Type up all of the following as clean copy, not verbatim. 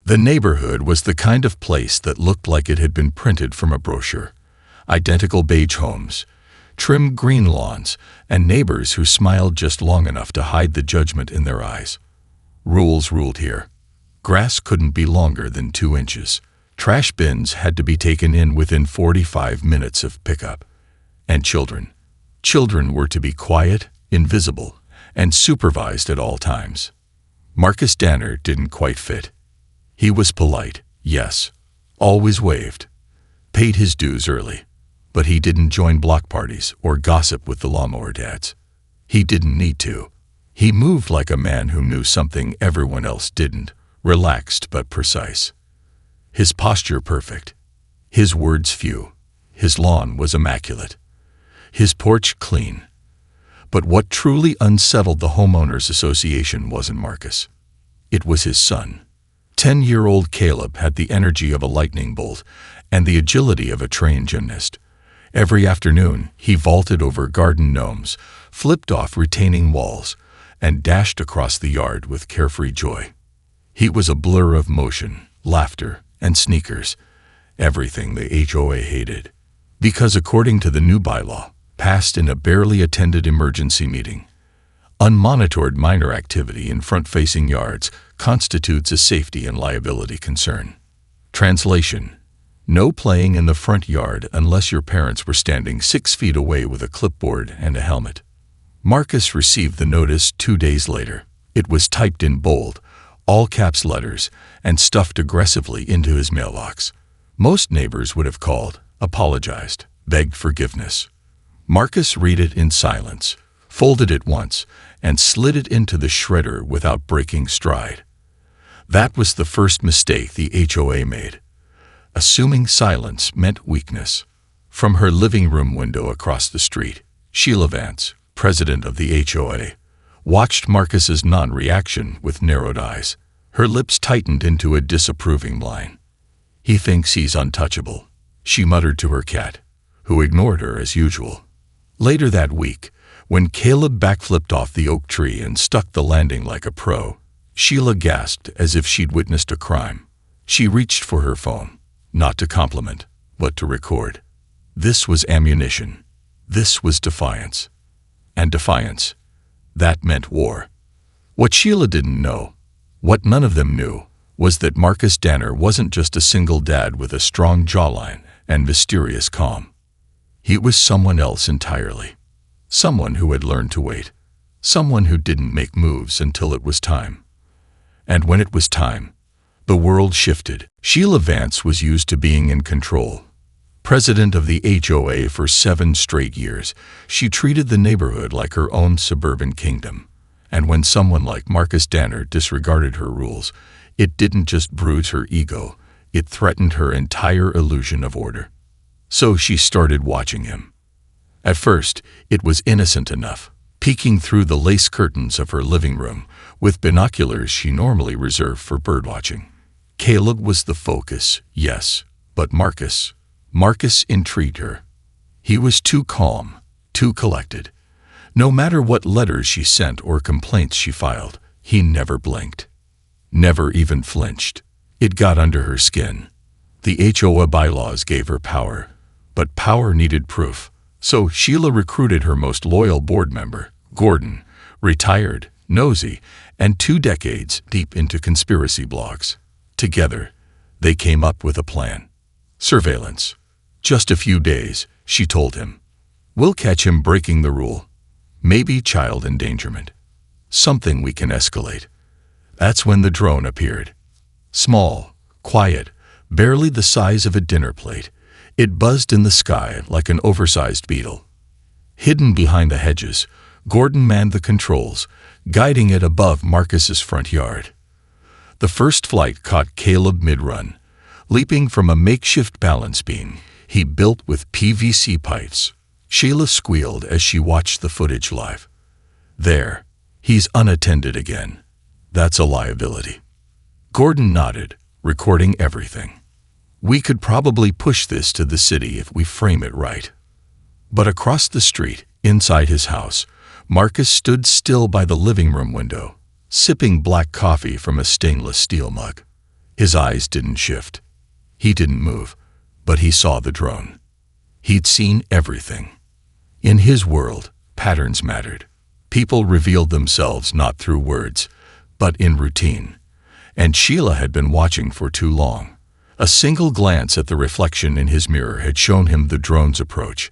The neighborhood was the kind of place that looked like it had been printed from a brochure. Identical beige homes, trim green lawns, and neighbors who smiled just long enough to hide the judgment in their eyes. Rules ruled here. Grass couldn't be longer than 2 inches. Trash bins had to be taken in within 45 minutes of pickup. And children. Children were to be quiet, invisible, and supervised at all times. Marcus Danner didn't quite fit. He was polite, yes, always waved, paid his dues early, but he didn't join block parties or gossip with the lawnmower dads. He didn't need to. He moved like a man who knew something everyone else didn't, relaxed but precise. His posture perfect, his words few, his lawn was immaculate, his porch clean. But what truly unsettled the Homeowners Association wasn't Marcus. It was his son. 10-year-old Caleb had the energy of a lightning bolt and the agility of a trained gymnast. Every afternoon, he vaulted over garden gnomes, flipped off retaining walls, and dashed across the yard with carefree joy. He was a blur of motion, laughter, and sneakers, everything the HOA hated. Because according to the new bylaw, passed in a barely attended emergency meeting, unmonitored minor activity in front-facing yards constitutes a safety and liability concern. Translation: no playing in the front yard unless your parents were standing 6 feet away with a clipboard and a helmet. Marcus received the notice 2 days later. It was typed in bold, all caps letters, and stuffed aggressively into his mailbox. Most neighbors would have called, apologized, begged forgiveness. Marcus read it in silence, folded it once, and slid it into the shredder without breaking stride. That was the first mistake the HOA made. Assuming silence meant weakness. From her living room window across the street, Sheila Vance, president of the HOA, watched Marcus's non-reaction with narrowed eyes. Her lips tightened into a disapproving line. "He thinks he's untouchable," she muttered to her cat, who ignored her as usual. Later that week, when Caleb backflipped off the oak tree and stuck the landing like a pro, Sheila gasped as if she'd witnessed a crime. She reached for her phone, not to compliment, but to record. This was ammunition. This was defiance. And defiance, that meant war. What Sheila didn't know, what none of them knew, was that Marcus Danner wasn't just a single dad with a strong jawline and mysterious calm. He was someone else entirely. Someone who had learned to wait. Someone who didn't make moves until it was time. And when it was time, the world shifted. Sheila Vance was used to being in control. President of the HOA for 7 straight years, she treated the neighborhood like her own suburban kingdom. And when someone like Marcus Danner disregarded her rules, it didn't just bruise her ego, it threatened her entire illusion of order. So she started watching him. At first, it was innocent enough, peeking through the lace curtains of her living room, with binoculars she normally reserved for birdwatching. Caleb was the focus, yes, but Marcus intrigued her. He was too calm, too collected. No matter what letters she sent or complaints she filed, he never blinked. Never even flinched. It got under her skin. The HOA bylaws gave her power, but power needed proof. So Sheila recruited her most loyal board member, Gordon, retired, nosy, and 2 decades deep into conspiracy blogs. Together, they came up with a plan. Surveillance. Just a few days, she told him. We'll catch him breaking the rule. Maybe child endangerment. Something we can escalate. That's when the drone appeared. Small, quiet, barely the size of a dinner plate. It buzzed in the sky like an oversized beetle. Hidden behind the hedges, Gordon manned the controls, guiding it above Marcus's front yard. The first flight caught Caleb mid-run. Leaping from a makeshift balance beam he built with PVC pipes, Sheila squealed as she watched the footage live. There, he's unattended again. That's a liability. Gordon nodded, recording everything. We could probably push this to the city if we frame it right. But across the street, inside his house, Marcus stood still by the living room window, sipping black coffee from a stainless steel mug. His eyes didn't shift. He didn't move, but he saw the drone. He'd seen everything. In his world, patterns mattered. People revealed themselves not through words, but in routine. And Sheila had been watching for too long. A single glance at the reflection in his mirror had shown him the drone's approach.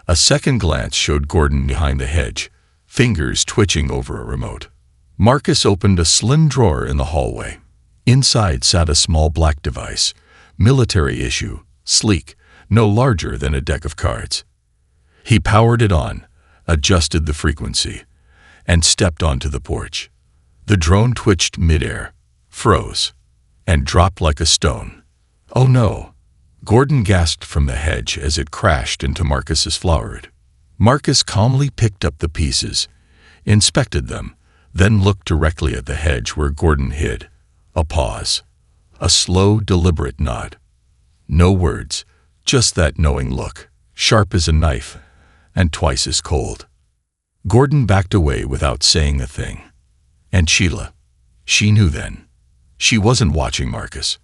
A second glance showed Gordon behind the hedge, fingers twitching over a remote. Marcus opened a slim drawer in the hallway. Inside sat a small black device, military issue, sleek, no larger than a deck of cards. He powered it on, adjusted the frequency, and stepped onto the porch. The drone twitched midair, froze, and dropped like a stone. "Oh no!" Gordon gasped from the hedge as it crashed into Marcus's flowerbed. Marcus calmly picked up the pieces, inspected them, then looked directly at the hedge where Gordon hid. A pause. A slow, deliberate nod. No words, just that knowing look, sharp as a knife, and twice as cold. Gordon backed away without saying a thing. And Sheila. She knew then. She wasn't watching Marcus.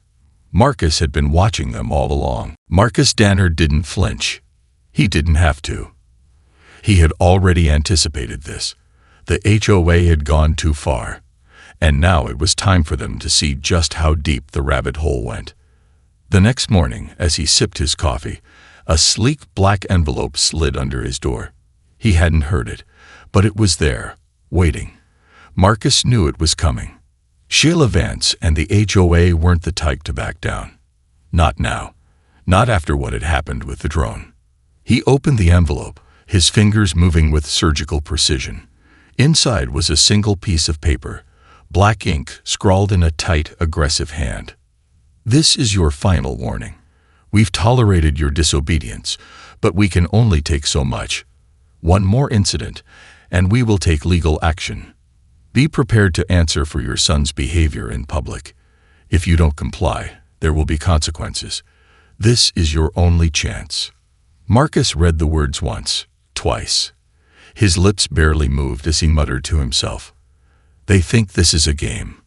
Marcus had been watching them all along. Marcus Danner didn't flinch. He didn't have to. He had already anticipated this. The HOA had gone too far, and now it was time for them to see just how deep the rabbit hole went. The next morning, as he sipped his coffee, a sleek black envelope slid under his door. He hadn't heard it, but it was there, waiting. Marcus knew it was coming. Sheila Vance and the HOA weren't the type to back down. Not now. Not after what had happened with the drone. He opened the envelope, his fingers moving with surgical precision. Inside was a single piece of paper, black ink scrawled in a tight, aggressive hand. "This is your final warning. We've tolerated your disobedience, but we can only take so much. One more incident, and we will take legal action. Be prepared to answer for your son's behavior in public. If you don't comply, there will be consequences. This is your only chance." Marcus read the words once, twice. His lips barely moved as he muttered to himself, "They think this is a game."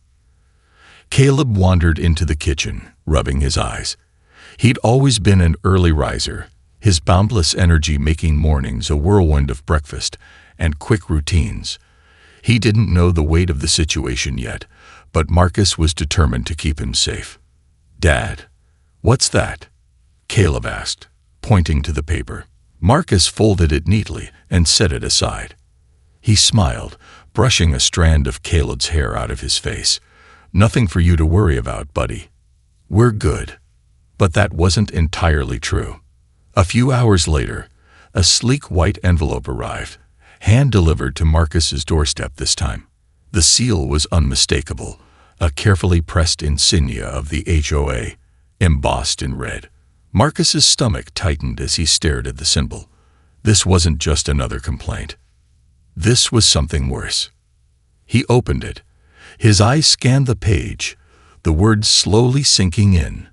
Caleb wandered into the kitchen, rubbing his eyes. He'd always been an early riser, his boundless energy making mornings a whirlwind of breakfast and quick routines. He didn't know the weight of the situation yet, but Marcus was determined to keep him safe. "Dad, what's that?" Caleb asked, pointing to the paper. Marcus folded it neatly and set it aside. He smiled, brushing a strand of Caleb's hair out of his face. "Nothing for you to worry about, buddy. We're good." But that wasn't entirely true. A few hours later, a sleek white envelope arrived, hand-delivered to Marcus's doorstep this time. The seal was unmistakable, a carefully pressed insignia of the HOA, embossed in red. Marcus's stomach tightened as he stared at the symbol. This wasn't just another complaint. This was something worse. He opened it. His eyes scanned the page, the words slowly sinking in.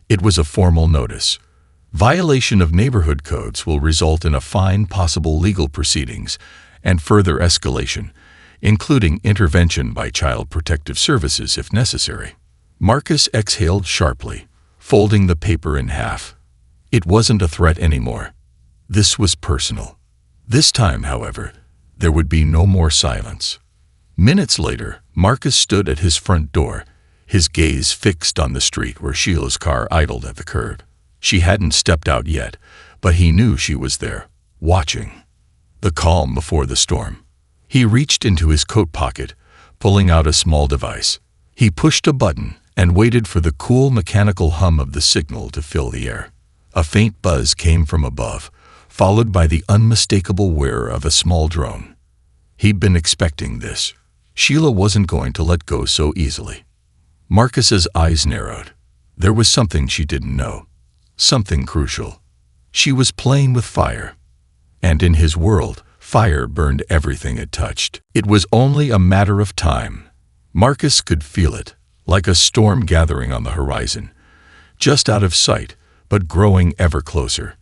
It was a formal notice. Violation of neighborhood codes will result in a fine, possible legal proceedings, and further escalation, including intervention by Child Protective Services if necessary. Marcus exhaled sharply, folding the paper in half. It wasn't a threat anymore. This was personal. This time, however, there would be no more silence. Minutes later, Marcus stood at his front door, his gaze fixed on the street where Sheila's car idled at the curb. She hadn't stepped out yet, but he knew she was there, watching. The calm before the storm. He reached into his coat pocket, pulling out a small device. He pushed a button and waited for the cool mechanical hum of the signal to fill the air. A faint buzz came from above, followed by the unmistakable whir of a small drone. He'd been expecting this. Sheila wasn't going to let go so easily. Marcus's eyes narrowed. There was something she didn't know. Something crucial. She was playing with fire. And in his world, fire burned everything it touched. It was only a matter of time. Marcus could feel it, like a storm gathering on the horizon, just out of sight, but growing ever closer.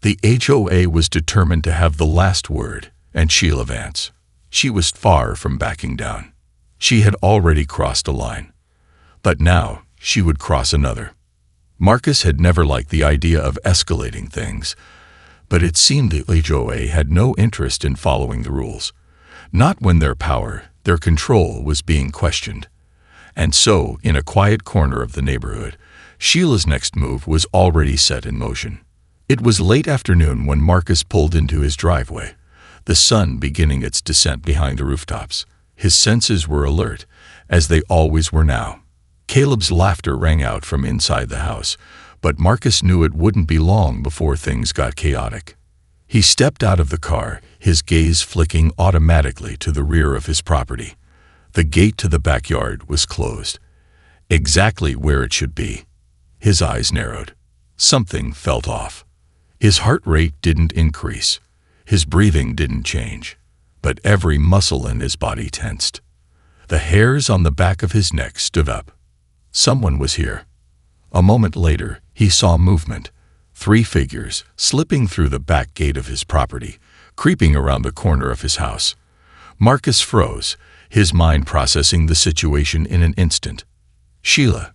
The HOA was determined to have the last word, and Sheila Vance. She was far from backing down. She had already crossed a line. But now, she would cross another. Marcus had never liked the idea of escalating things, but it seemed the HOA had no interest in following the rules, not when their power, their control was being questioned. And so, in a quiet corner of the neighborhood, Sheila's next move was already set in motion. It was late afternoon when Marcus pulled into his driveway, the sun beginning its descent behind the rooftops. His senses were alert, as they always were now. Caleb's laughter rang out from inside the house, but Marcus knew it wouldn't be long before things got chaotic. He stepped out of the car, his gaze flicking automatically to the rear of his property. The gate to the backyard was closed, exactly where it should be. His eyes narrowed. Something felt off. His heart rate didn't increase. His breathing didn't change, but every muscle in his body tensed. The hairs on the back of his neck stood up. Someone was here. A moment later, he saw movement. 3 figures slipping through the back gate of his property, creeping around the corner of his house. Marcus froze, his mind processing the situation in an instant. Sheila,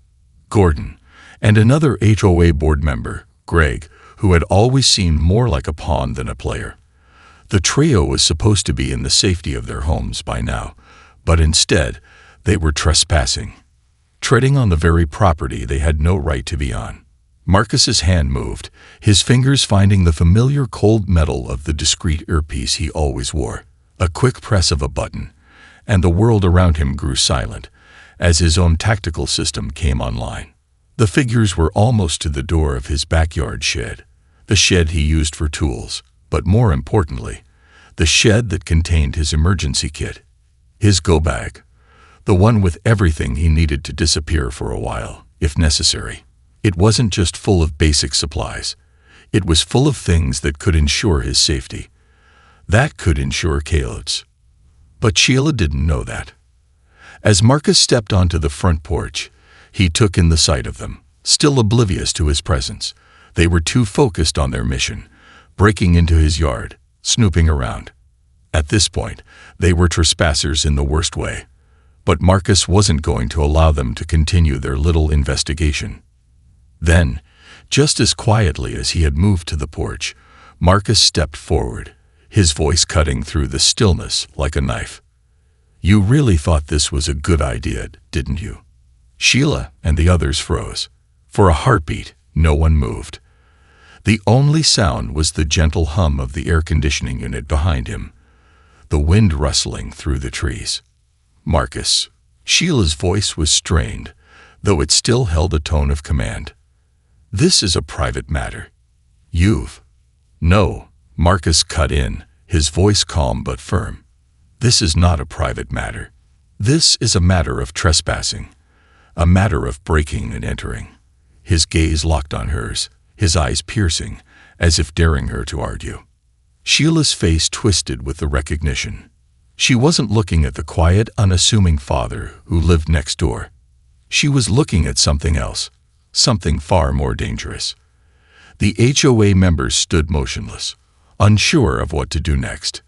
Gordon, and another HOA board member, Greg, who had always seemed more like a pawn than a player. The trio was supposed to be in the safety of their homes by now, but instead, they were trespassing, treading on the very property they had no right to be on. Marcus's hand moved, his fingers finding the familiar cold metal of the discreet earpiece he always wore. A quick press of a button, and the world around him grew silent, as his own tactical system came online. The figures were almost to the door of his backyard shed, the shed he used for tools, but more importantly, the shed that contained his emergency kit, his go-bag, the one with everything he needed to disappear for a while, if necessary. It wasn't just full of basic supplies. It was full of things that could ensure his safety. That could ensure Caleb's. But Sheila didn't know that. As Marcus stepped onto the front porch, he took in the sight of them, still oblivious to his presence. They were too focused on their mission, breaking into his yard, snooping around. At this point, they were trespassers in the worst way. But Marcus wasn't going to allow them to continue their little investigation. Then, just as quietly as he had moved to the porch, Marcus stepped forward, his voice cutting through the stillness like a knife. "You really thought this was a good idea, didn't you?" Sheila and the others froze. For a heartbeat, no one moved. The only sound was the gentle hum of the air conditioning unit behind him, the wind rustling through the trees. "Marcus." Sheila's voice was strained, though it still held a tone of command. "This is a private matter. You've—" "No," Marcus cut in, his voice calm but firm. "This is not a private matter. This is a matter of trespassing, a matter of breaking and entering." His gaze locked on hers, his eyes piercing, as if daring her to argue. Sheila's face twisted with the recognition. She wasn't looking at the quiet, unassuming father who lived next door. She was looking at something else, something far more dangerous. The HOA members stood motionless, unsure of what to do next.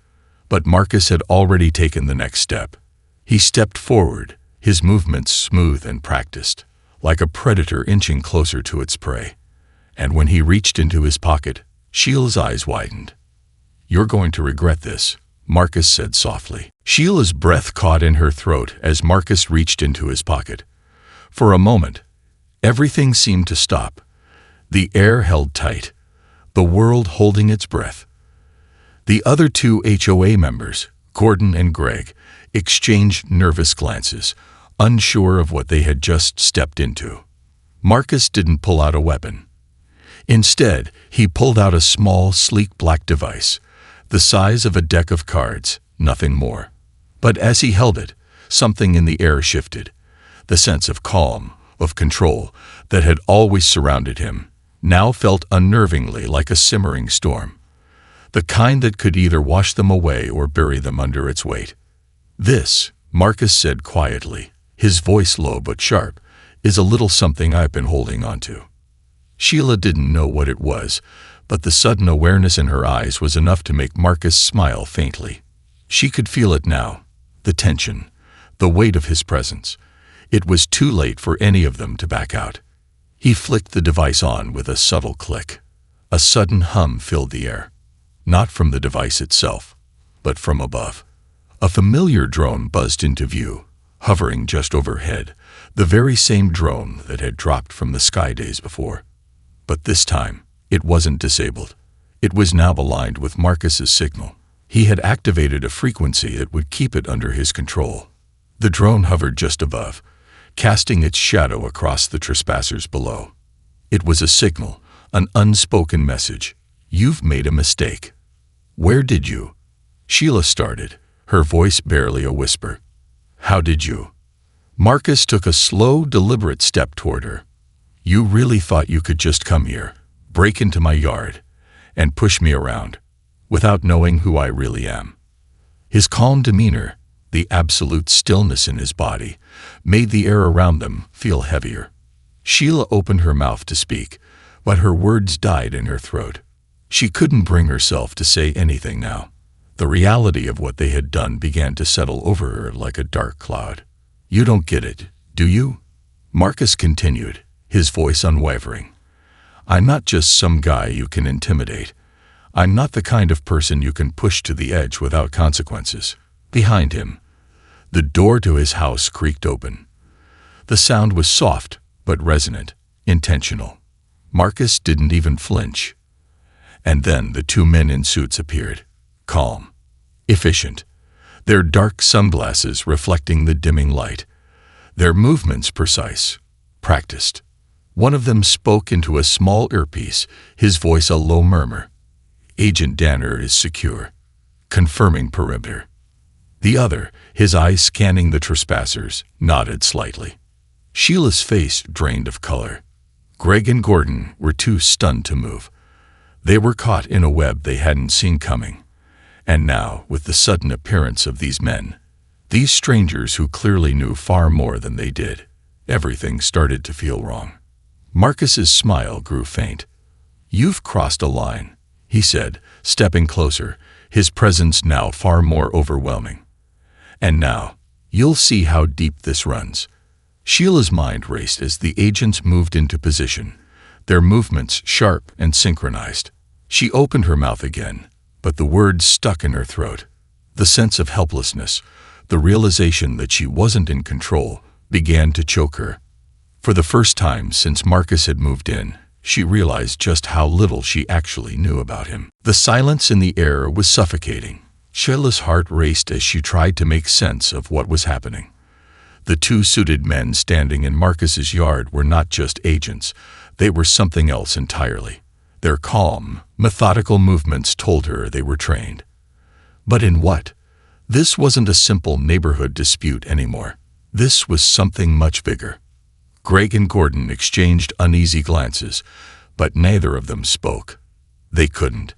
But Marcus had already taken the next step. He stepped forward, his movements smooth and practiced, like a predator inching closer to its prey. And when he reached into his pocket, Sheila's eyes widened. "You're going to regret this," Marcus said softly. Sheila's breath caught in her throat as Marcus reached into his pocket. For a moment, everything seemed to stop. The air held tight, the world holding its breath. The other 2 HOA members, Gordon and Greg, exchanged nervous glances, unsure of what they had just stepped into. Marcus didn't pull out a weapon. Instead, he pulled out a small, sleek black device, the size of a deck of cards, nothing more. But as he held it, something in the air shifted. The sense of calm, of control, that had always surrounded him, now felt unnervingly like a simmering storm. The kind that could either wash them away or bury them under its weight. "This," Marcus said quietly, his voice low but sharp, "is a little something I've been holding on to." Sheila didn't know what it was, but the sudden awareness in her eyes was enough to make Marcus smile faintly. She could feel it now, the tension, the weight of his presence. It was too late for any of them to back out. He flicked the device on with a subtle click. A sudden hum filled the air, not from the device itself, but from above. A familiar drone buzzed into view, hovering just overhead, the very same drone that had dropped from the sky days before. But this time, it wasn't disabled. It was now aligned with Marcus's signal. He had activated a frequency that would keep it under his control. The drone hovered just above, casting its shadow across the trespassers below. It was a signal, an unspoken message. "You've made a mistake." "Where did you?" Sheila started, her voice barely a whisper. "How did you?" Marcus took a slow, deliberate step toward her. "You really thought you could just come here, break into my yard, and push me around, without knowing who I really am?" His calm demeanor, the absolute stillness in his body, made the air around them feel heavier. Sheila opened her mouth to speak, but her words died in her throat. She couldn't bring herself to say anything now. The reality of what they had done began to settle over her like a dark cloud. "You don't get it, do you?" Marcus continued, his voice unwavering. "I'm not just some guy you can intimidate. I'm not the kind of person you can push to the edge without consequences." Behind him, the door to his house creaked open. The sound was soft, but resonant, intentional. Marcus didn't even flinch. And then the two men in suits appeared, calm, efficient, their dark sunglasses reflecting the dimming light, their movements precise, practiced. One of them spoke into a small earpiece, his voice a low murmur. "Agent Danner is secure," confirming perimeter. The other, his eyes scanning the trespassers, nodded slightly. Sheila's face drained of color. Greg and Gordon were too stunned to move. They were caught in a web they hadn't seen coming. And now, with the sudden appearance of these men, these strangers who clearly knew far more than they did, everything started to feel wrong. Marcus's smile grew faint. "You've crossed a line," he said, stepping closer, his presence now far more overwhelming. "And now, you'll see how deep this runs." Sheila's mind raced as the agents moved into position, their movements sharp and synchronized. She opened her mouth again, but the words stuck in her throat. The sense of helplessness, the realization that she wasn't in control, began to choke her. For the first time since Marcus had moved in, she realized just how little she actually knew about him. The silence in the air was suffocating. Sheila's heart raced as she tried to make sense of what was happening. The two suited men standing in Marcus's yard were not just agents, they were something else entirely. Their calm, methodical movements told her they were trained. But in what? This wasn't a simple neighborhood dispute anymore. This was something much bigger. Greg and Gordon exchanged uneasy glances, but neither of them spoke. They couldn't.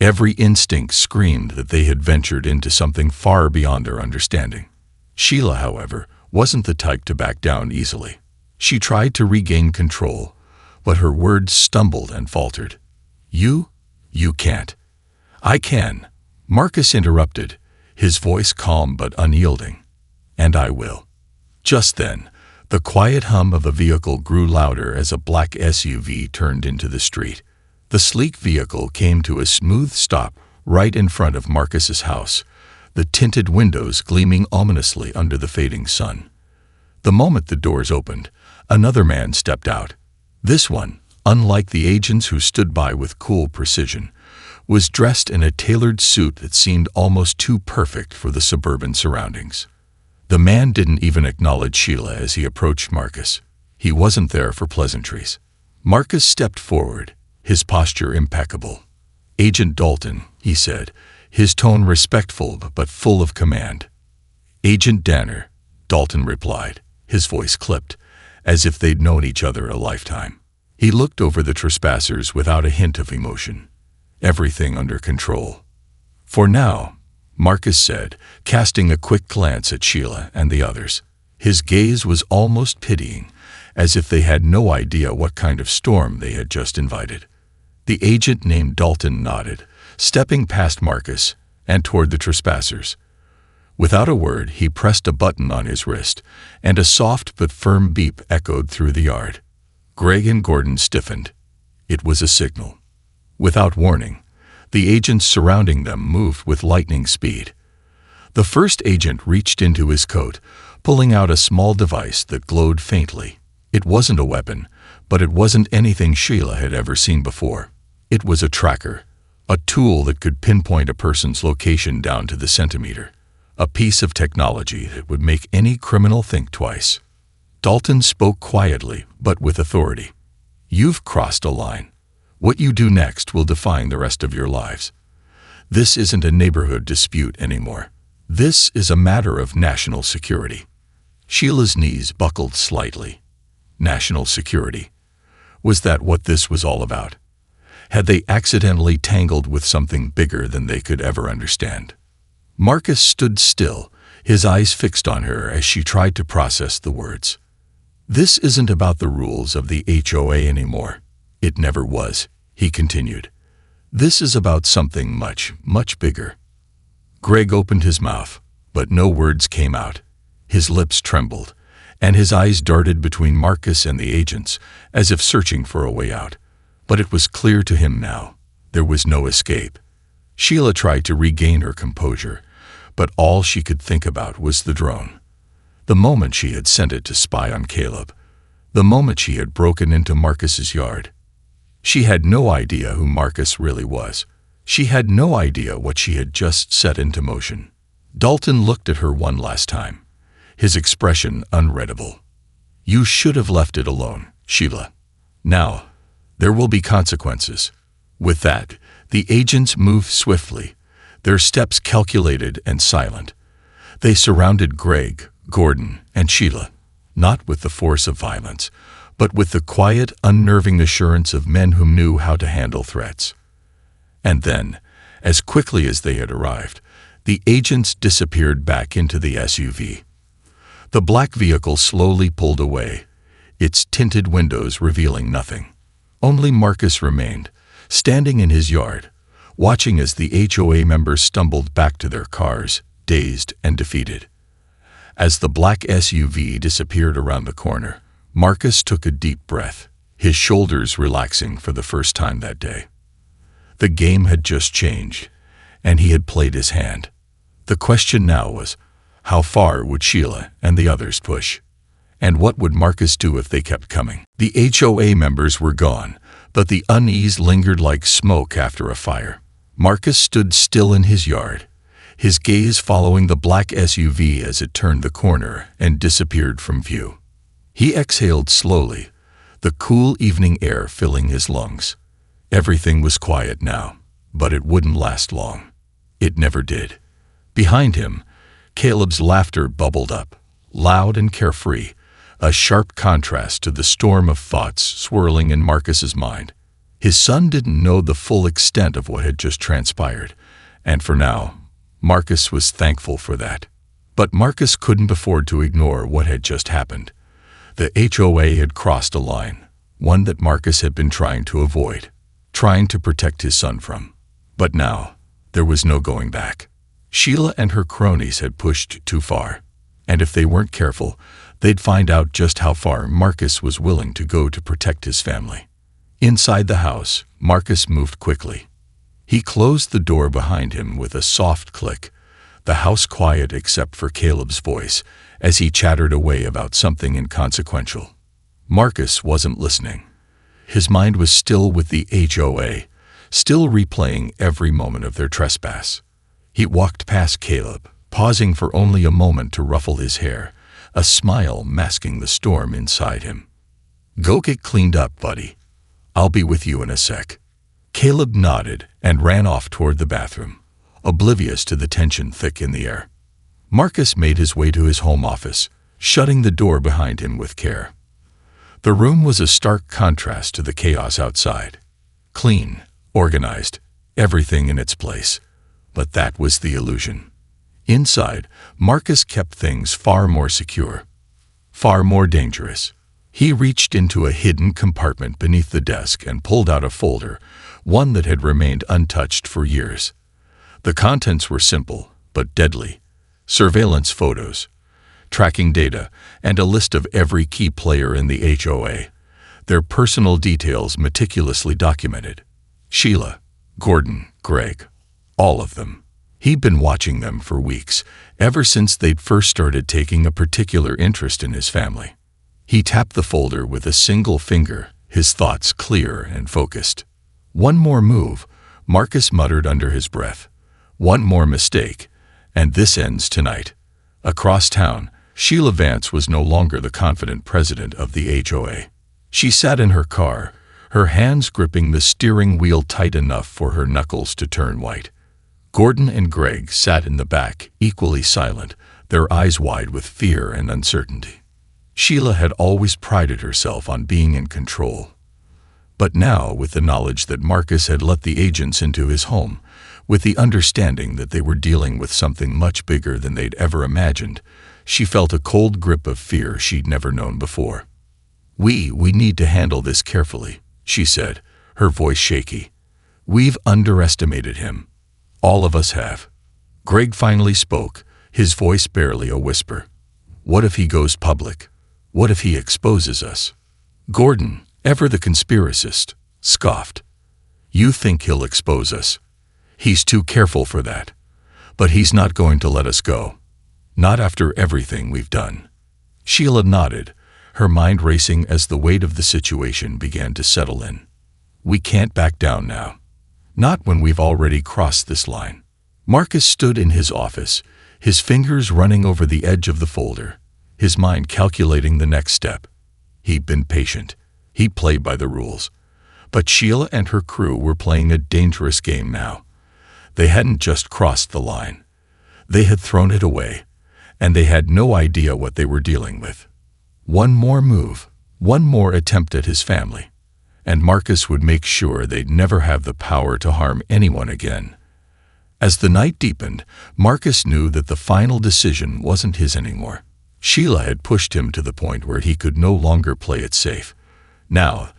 Every instinct screamed that they had ventured into something far beyond their understanding. Sheila, however, wasn't the type to back down easily. She tried to regain control, but her words stumbled and faltered. You can't." "I can," Marcus interrupted, his voice calm but unyielding. "And I will." Just then, the quiet hum of a vehicle grew louder as a black SUV turned into the street. The sleek vehicle came to a smooth stop right in front of Marcus's house, the tinted windows gleaming ominously under the fading sun. The moment the doors opened, another man stepped out. This one, unlike the agents who stood by with cool precision, was dressed in a tailored suit that seemed almost too perfect for the suburban surroundings. The man didn't even acknowledge Sheila as he approached Marcus. He wasn't there for pleasantries. Marcus stepped forward, his posture impeccable. "Agent Dalton," he said, his tone respectful but full of command. "Agent Danner," Dalton replied, his voice clipped, as if they'd known each other a lifetime. He looked over the trespassers without a hint of emotion. Everything under control. "For now," Marcus said, casting a quick glance at Sheila and the others. His gaze was almost pitying, as if they had no idea what kind of storm they had just invited. The agent named Dalton nodded, stepping past Marcus and toward the trespassers. Without a word, he pressed a button on his wrist, and a soft but firm beep echoed through the yard. Greg and Gordon stiffened. It was a signal. Without warning, the agents surrounding them moved with lightning speed. The first agent reached into his coat, pulling out a small device that glowed faintly. It wasn't a weapon, but it wasn't anything Sheila had ever seen before. It was a tracker, a tool that could pinpoint a person's location down to the centimeter, a piece of technology that would make any criminal think twice. Dalton spoke quietly, but with authority. "You've crossed a line. What you do next will define the rest of your lives. This isn't a neighborhood dispute anymore. This is a matter of national security." Sheila's knees buckled slightly. National security. Was that what this was all about? Had they accidentally tangled with something bigger than they could ever understand? Marcus stood still, his eyes fixed on her as she tried to process the words. "This isn't about the rules of the HOA anymore. It never was," he continued. "This is about something much, much bigger." Greg opened his mouth, but no words came out. His lips trembled, and his eyes darted between Marcus and the agents, as if searching for a way out. But it was clear to him now. There was no escape. Sheila tried to regain her composure, but all she could think about was the drone. The moment she had sent it to spy on Caleb. The moment she had broken into Marcus's yard. She had no idea who Marcus really was. She had no idea what she had just set into motion. Dalton looked at her one last time, his expression unreadable. "You should have left it alone, Sheila. Now, there will be consequences." With that, the agents moved swiftly, their steps calculated and silent. They surrounded Greg, Gordon, and Sheila, not with the force of violence, but with the quiet, unnerving assurance of men who knew how to handle threats. And then, as quickly as they had arrived, the agents disappeared back into the SUV. The black vehicle slowly pulled away, its tinted windows revealing nothing. Only Marcus remained, standing in his yard, watching as the HOA members stumbled back to their cars, dazed and defeated. As the black SUV disappeared around the corner, Marcus took a deep breath, his shoulders relaxing for the first time that day. The game had just changed, and he had played his hand. The question now was, how far would Sheila and the others push? And what would Marcus do if they kept coming? The HOA members were gone, but the unease lingered like smoke after a fire. Marcus stood still in his yard, his gaze following the black SUV as it turned the corner and disappeared from view. He exhaled slowly, the cool evening air filling his lungs. Everything was quiet now, but it wouldn't last long. It never did. Behind him, Caleb's laughter bubbled up, loud and carefree, a sharp contrast to the storm of thoughts swirling in Marcus's mind. His son didn't know the full extent of what had just transpired, and for now, Marcus was thankful for that. But Marcus couldn't afford to ignore what had just happened. The HOA had crossed a line, one that Marcus had been trying to avoid, trying to protect his son from. But now, there was no going back. Sheila and her cronies had pushed too far, and if they weren't careful, they'd find out just how far Marcus was willing to go to protect his family. Inside the house, Marcus moved quickly. He closed the door behind him with a soft click, the house quiet except for Caleb's voice as he chattered away about something inconsequential. Marcus wasn't listening. His mind was still with the HOA, still replaying every moment of their trespass. He walked past Caleb, pausing for only a moment to ruffle his hair, a smile masking the storm inside him. "Go get cleaned up, buddy. I'll be with you in a sec." Caleb nodded and ran off toward the bathroom, oblivious to the tension thick in the air. Marcus made his way to his home office, shutting the door behind him with care. The room was a stark contrast to the chaos outside. Clean, organized, everything in its place. But that was the illusion. Inside, Marcus kept things far more secure, far more dangerous. He reached into a hidden compartment beneath the desk and pulled out a folder, one that had remained untouched for years. The contents were simple, but deadly. surveillance photos, tracking data, and a list of every key player in the HOA, their personal details meticulously documented. Sheila, Gordon, Greg, all of them. He'd been watching them for weeks, ever since they'd first started taking a particular interest in his family. He tapped the folder with a single finger, his thoughts clear and focused. One more move, Marcus muttered under his breath. One more mistake, and this ends tonight. Across town, Sheila Vance was no longer the confident president of the HOA. She sat in her car, her hands gripping the steering wheel tight enough for her knuckles to turn white. Gordon and Greg sat in the back, equally silent, their eyes wide with fear and uncertainty. Sheila had always prided herself on being in control. But now, with the knowledge that Marcus had let the agents into his home, with the understanding that they were dealing with something much bigger than they'd ever imagined, she felt a cold grip of fear she'd never known before. We need to handle this carefully," she said, her voice shaky. "We've underestimated him. All of us have." Greg finally spoke, his voice barely a whisper. "What if he goes public? What if he exposes us?" Gordon, ever the conspiracist, scoffed. "You think he'll expose us? He's too careful for that. But he's not going to let us go. Not after everything we've done." Sheila nodded, her mind racing as the weight of the situation began to settle in. "We can't back down now. Not when we've already crossed this line." Marcus stood in his office, his fingers running over the edge of the folder, his mind calculating the next step. He'd been patient. He played by the rules. But Sheila and her crew were playing a dangerous game now. They hadn't just crossed the line. They had thrown it away, and they had no idea what they were dealing with. One more move, one more attempt at his family, and Marcus would make sure they'd never have the power to harm anyone again. As the night deepened, Marcus knew that the final decision wasn't his anymore. Sheila had pushed him to the point where he could no longer play it safe. Now,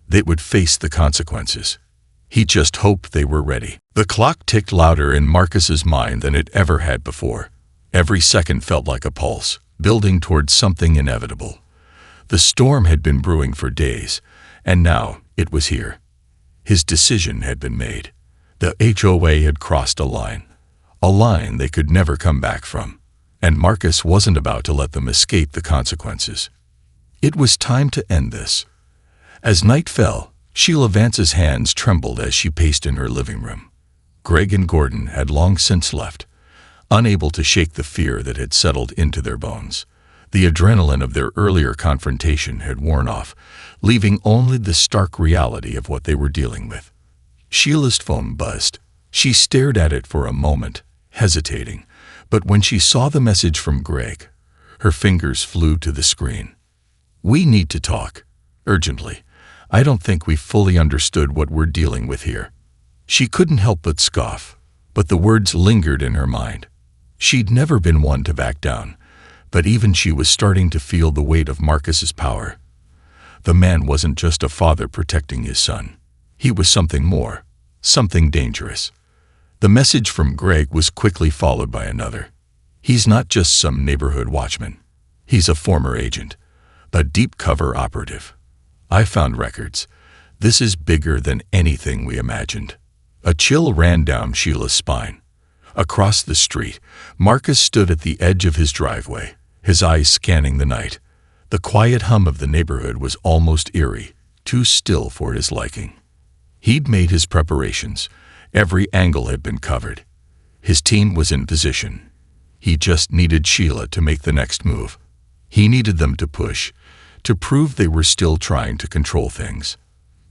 they would face the consequences. He just hoped they were ready. The clock ticked louder in Marcus's mind than it ever had before. Every second felt like a pulse, building towards something inevitable. The storm had been brewing for days, and now it was here. His decision had been made. The HOA had crossed a line they could never come back from, and Marcus wasn't about to let them escape the consequences. It was time to end this. As night fell, Sheila Vance's hands trembled as she paced in her living room. Greg and Gordon had long since left, unable to shake the fear that had settled into their bones. The adrenaline of their earlier confrontation had worn off, leaving only the stark reality of what they were dealing with. Sheila's phone buzzed. She stared at it for a moment, hesitating, but when she saw the message from Greg, her fingers flew to the screen. "We need to talk, urgently. I don't think we fully understood what we're dealing with here." She couldn't help but scoff, but the words lingered in her mind. She'd never been one to back down, but even she was starting to feel the weight of Marcus's power. The man wasn't just a father protecting his son. He was something more, something dangerous. The message from Greg was quickly followed by another. "He's not just some neighborhood watchman. He's a former agent, a deep cover operative. I found records. This is bigger than anything we imagined." A chill ran down Sheila's spine. Across the street, Marcus stood at the edge of his driveway, his eyes scanning the night. The quiet hum of the neighborhood was almost eerie, too still for his liking. He'd made his preparations. Every angle had been covered. His team was in position. He just needed Sheila to make the next move. He needed them to push, to prove they were still trying to control things.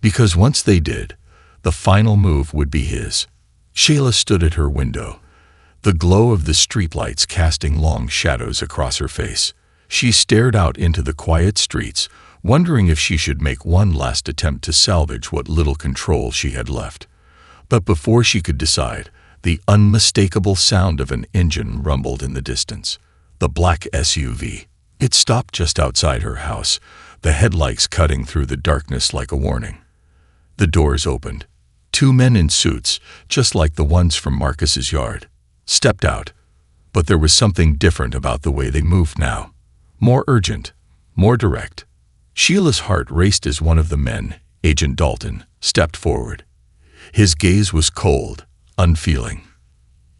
Because once they did, the final move would be his. Sheila stood at her window, the glow of the streetlights casting long shadows across her face. She stared out into the quiet streets, wondering if she should make one last attempt to salvage what little control she had left. But before she could decide, the unmistakable sound of an engine rumbled in the distance. The black SUV. It stopped just outside her house, the headlights cutting through the darkness like a warning. The doors opened. Two men in suits, just like the ones from Marcus's yard, stepped out. But there was something different about the way they moved now. More urgent, more direct. Sheila's heart raced as one of the men, Agent Dalton, stepped forward. His gaze was cold, unfeeling.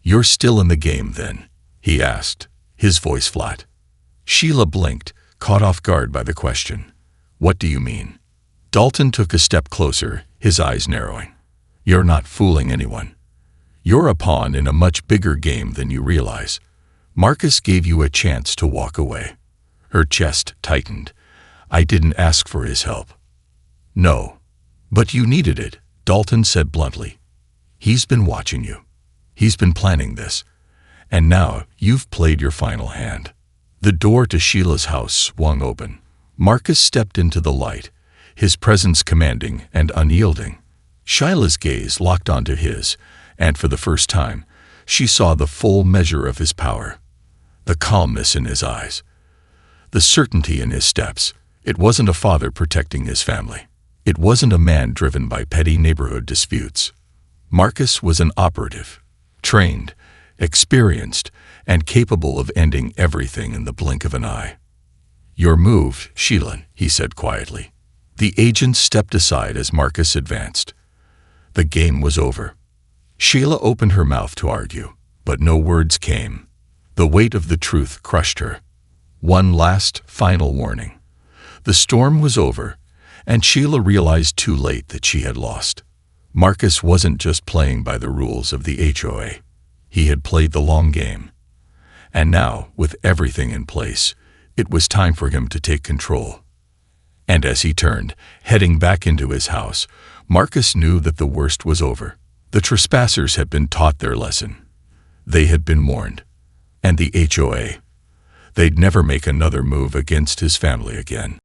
"You're still in the game, then?" he asked, his voice flat. Sheila blinked, caught off guard by the question. "What do you mean?" Dalton took a step closer, his eyes narrowing. "You're not fooling anyone. You're a pawn in a much bigger game than you realize. Marcus gave you a chance to walk away." Her chest tightened. "I didn't ask for his help." "No, but you needed it," Dalton said bluntly. "He's been watching you. He's been planning this. And now you've played your final hand." The door to Sheila's house swung open. Marcus stepped into the light, his presence commanding and unyielding. Sheila's gaze locked onto his, and for the first time, she saw the full measure of his power. The calmness in his eyes. The certainty in his steps. It wasn't a father protecting his family. It wasn't a man driven by petty neighborhood disputes. Marcus was an operative, trained, experienced, and capable of ending everything in the blink of an eye. "Your move, Sheila," he said quietly. The agent stepped aside as Marcus advanced. The game was over. Sheila opened her mouth to argue, but no words came. The weight of the truth crushed her. One last, final warning. The storm was over, and Sheila realized too late that she had lost. Marcus wasn't just playing by the rules of the HOA. He had played the long game. And now, with everything in place, it was time for him to take control. And as he turned, heading back into his house, Marcus knew that the worst was over. The trespassers had been taught their lesson. They had been warned. And the HOA, they'd never make another move against his family again.